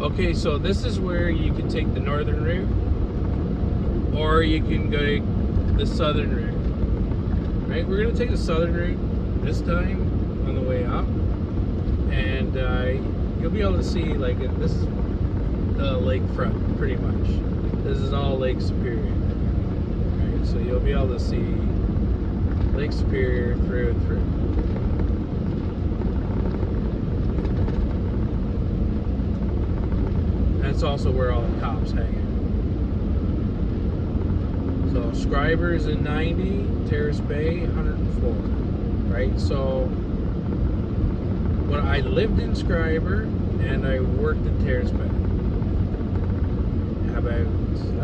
Okay, so this is where you can take the northern route, or you can go the southern route. Right? We're gonna take the southern route this time on the way up, and you'll be able to see like this is the lakefront pretty much. This is all Lake Superior. Right? So you'll be able to see Lake Superior through and through. That's also where all the cops hang out. So Scriber's in 90, Terrace Bay 104. Right? So when I lived in Scriber and I worked in Terrace Bay. I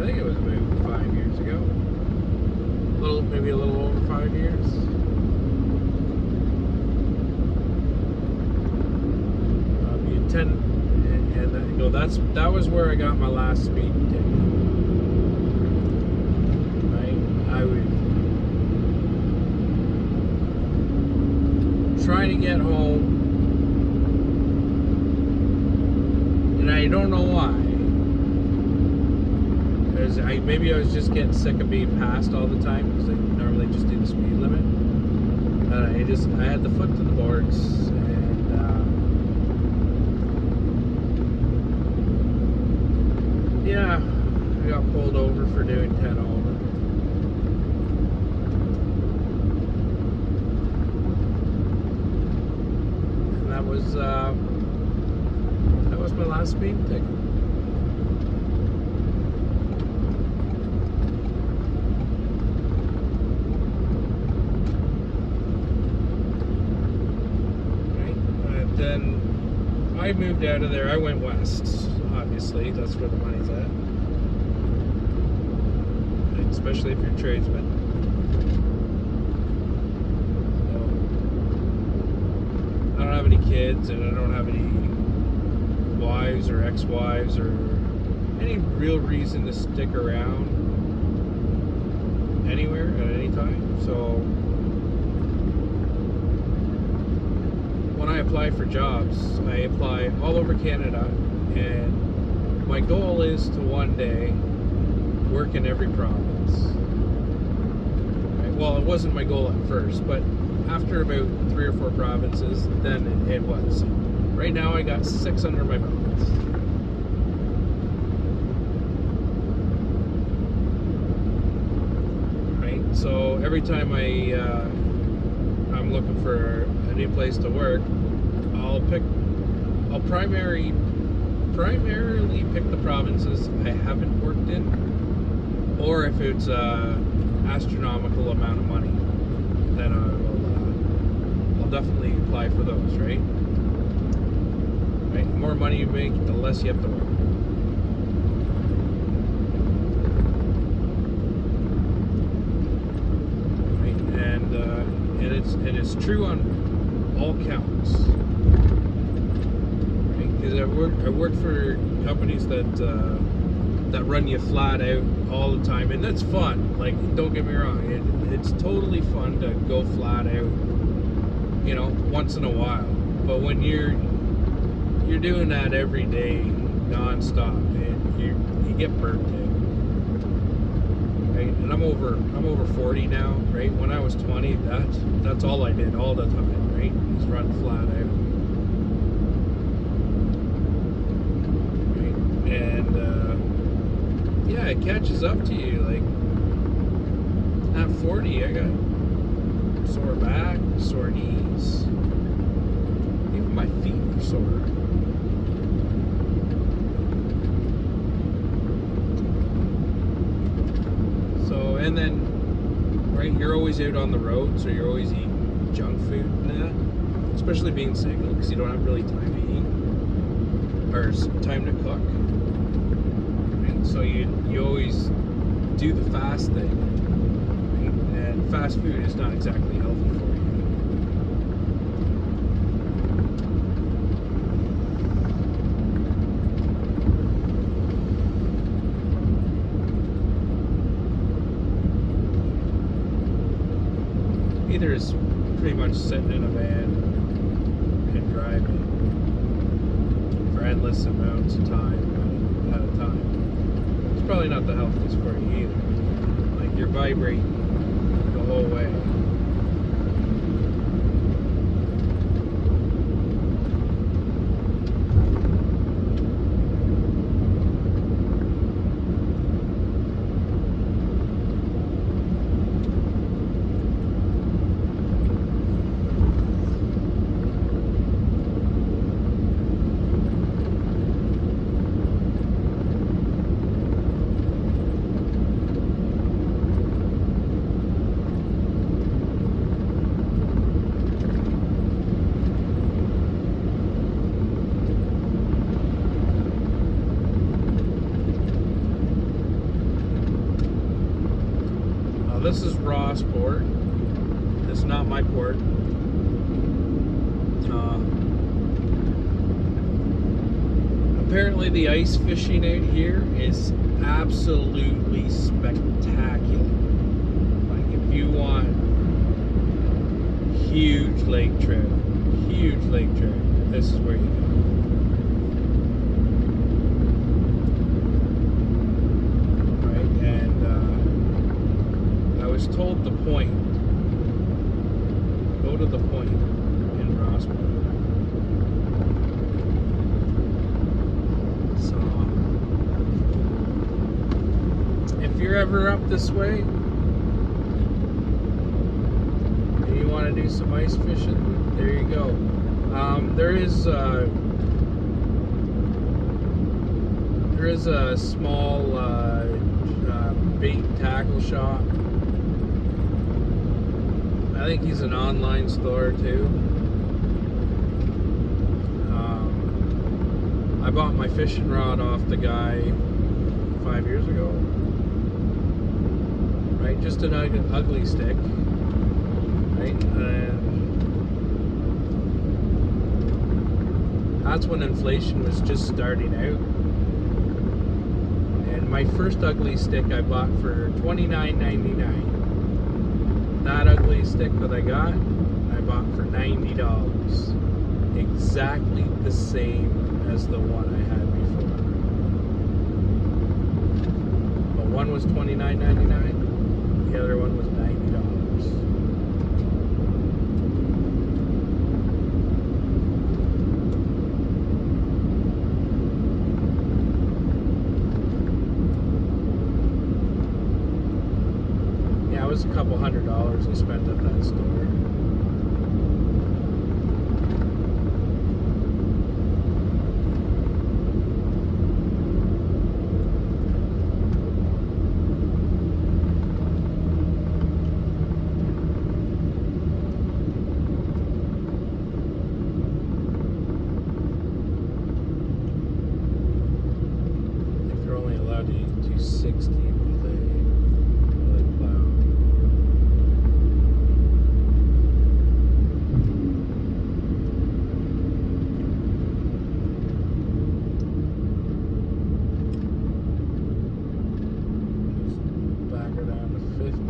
think it was about 5 years ago. Maybe a little over 5 years. Be 10, and that was where I got my last speeding ticket. Right? I was trying to get home, and I don't know why. Maybe I was just getting sick of being passed all the time because I normally just do the speed limit. I had the foot to the boards, and yeah, I got pulled over for doing 10 over. And that was my last speeding ticket. Then I moved out of there. I went west, obviously. That's where the money's at. Especially if you're a tradesman. So, I don't have any kids, and I don't have any wives or ex-wives or any real reason to stick around anywhere at any time. So when I apply for jobs, I apply all over Canada, and my goal is to one day work in every province. Right? Well, it wasn't my goal at first, but after about 3 or 4 provinces, then it was. Right now I got 6 under my belt. Right? So every time I'm looking for a new place to work, I'll primarily pick the provinces I haven't worked in, or if it's an astronomical amount of money, then I'll definitely apply for those. Right? Right? The more money you make, the less you have to work. And it's true on all counts. Because I worked for companies that run you flat out all the time, and that's fun. Like, don't get me wrong, it's totally fun to go flat out, you know, once in a while. But when you're doing that every day, non-stop, you get burnt out. Right? And I'm over 40 now, right? When I was 20, that's all I did all the time, right? Just run flat out. Right? And yeah, it catches up to you. Like at 40, I got sore back, sore knees, even my feet are sore. And then, right, you're always out on the road, so you're always eating junk food and that, especially being single, because you don't have really time to eat, or time to cook. And so you always do the fast thing, right? And fast food is not exactly healthy for you. Either is pretty much sitting in a van and driving for endless amounts of time at a time. It's probably not the healthiest for you either. Like, you're vibrating the whole way. This is Ross Port. It's not my port. Apparently the ice fishing out here is absolutely spectacular. Like, if you want huge lake trout, this is where you go. Told the point. Go to the point in Rossport. So, if you're ever up this way and you want to do some ice fishing, there you go. There is a small bait tackle shop. I think he's an online store too. I bought my fishing rod off the guy 5 years ago. Right, just an ugly stick. Right, and that's when inflation was just starting out. And my first ugly stick I bought for $29.99. That ugly stick that I got, I bought for $90. Exactly the same as the one I had before. But one was $29.99, the other one was $90. Yeah, it was a couple $100 I spent at that store. They're only allowed to do 60 with a plow. Back her down to 50.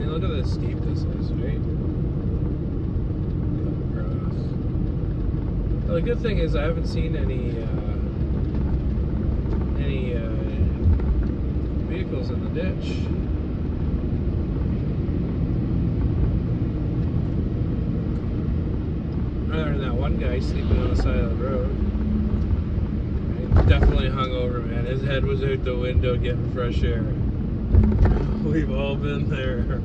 Look at how steep this is, right? Across. Well, the good thing is I haven't seen any vehicles in the ditch. Other than that one guy sleeping on the side of the road. Right? Definitely hungover, man. His head was out the window getting fresh air. We've all been there.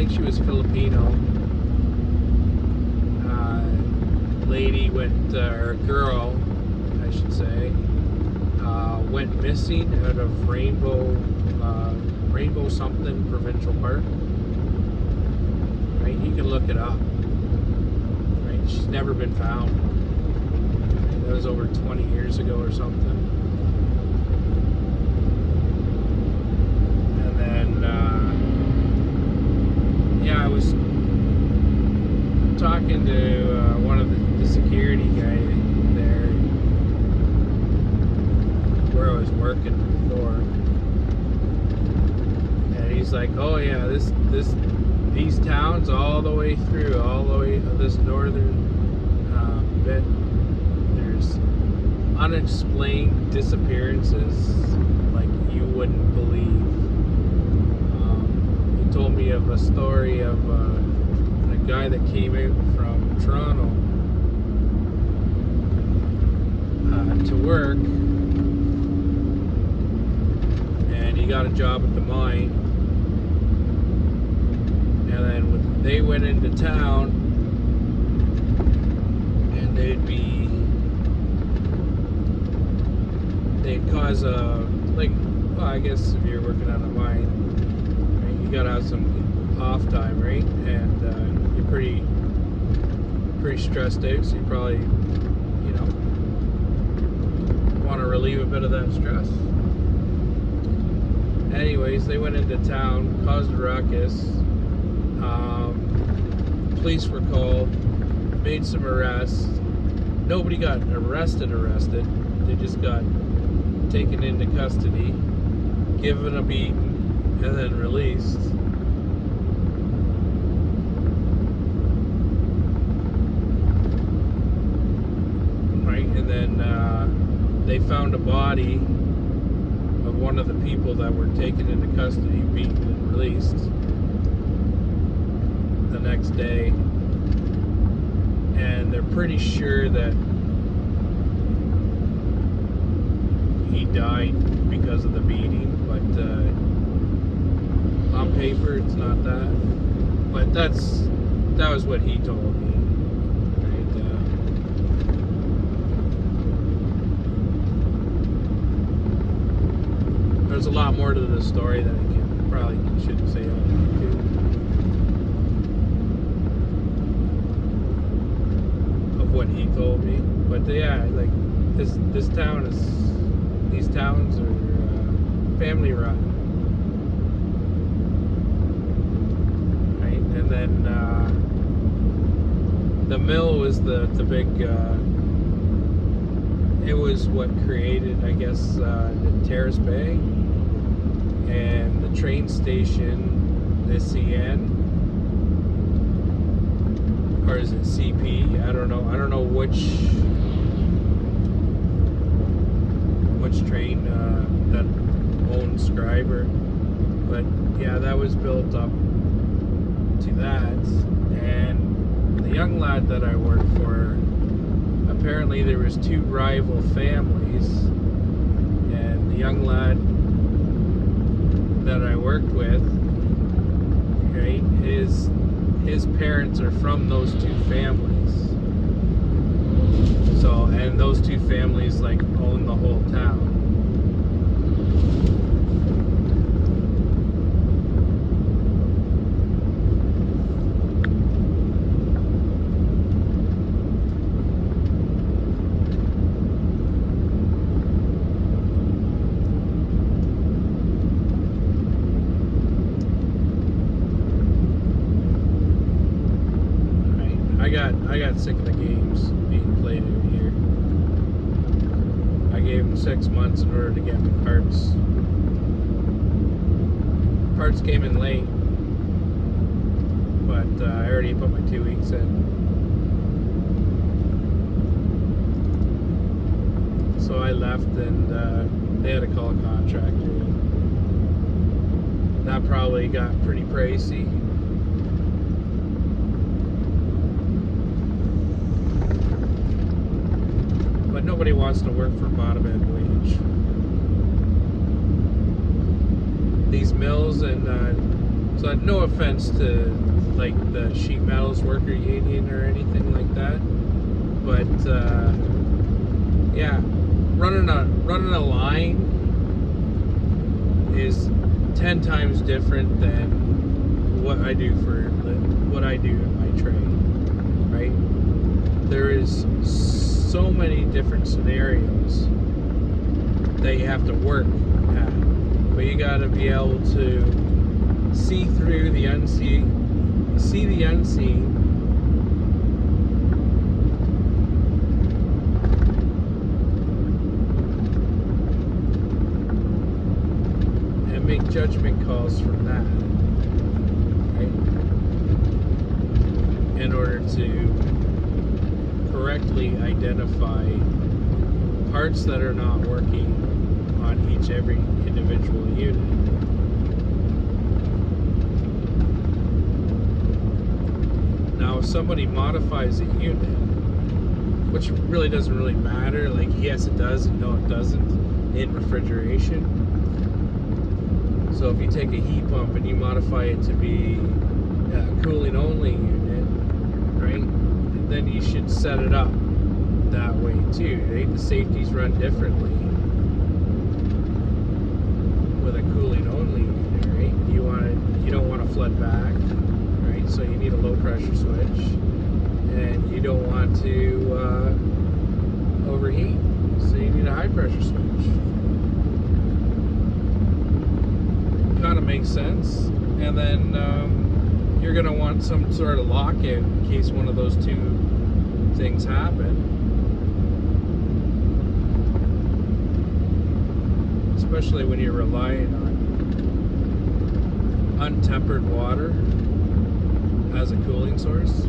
think she was Filipino. Lady went, or girl, I should say, went missing out of Rainbow something Provincial Park. Right, you can look it up. Right, she's never been found. Right, that was over 20 years ago or something. And then, yeah, I was talking to one of the security guy there where I was working before, and he's like, "Oh yeah, these towns all the way this northern bit, there's unexplained disappearances like you wouldn't believe." He told me of a story of a guy that came out from Toronto to work, and he got a job at the mine, and then when they went into town, and they'd cause a, like, well, I guess if you're working at a mine, right, you gotta have some off time, right? And you're pretty stressed out, so you probably, want to relieve a bit of that stress. Anyways, they went into town, caused a ruckus. Police were called, made some arrests. Nobody got arrested. They just got taken into custody, given a beating, and then released. And then they found a body of one of the people that were taken into custody, beaten and released the next day. And they're pretty sure that he died because of the beating, but on paper it's not that. But that was what he told me. There's a lot more to the story that I probably shouldn't say on YouTube. Of what he told me, but yeah, like these towns are family run, right? And then the mill was the big. It was what created, I guess, the Terrace Bay. And the train station, the CN, or is it CP? I don't know. I don't know which train that owns Scriber, but yeah, that was built up to that. And the young lad that I worked for, apparently there was two rival families, and the young lad that I worked with, right, his parents are from those two families. So, and those two families like own the whole town. I got sick of the games being played in here. I gave them 6 months in order to get me parts. Parts came in late, but I already put my 2 weeks in. So I left, and they had to call a contractor. That probably got pretty pricey. But nobody wants to work for bottom end wage. These mills and So no offense to like the sheet metals worker union or anything like that, but yeah, running a line is 10 times different than what I do in my trade, right? There is so many different scenarios that you have to work at, but you got to be able to see through the unseen, see the unseen, and make judgment calls from that, right? In order to correctly identify parts that are not working on every individual unit. Now, if somebody modifies a unit, which really doesn't really matter, like yes it does and no it doesn't in refrigeration. So if you take a heat pump and you modify it to be a cooling only unit, right, then you should set it up that way too, right? The safeties run differently with a cooling only unit, right? You don't want to flood back, right? So you need a low pressure switch, and you don't want to overheat, so you need a high pressure switch. Kind of makes sense. And then you're going to want some sort of lockout in case one of those two things happen. Especially when you're relying on untempered water as a cooling source.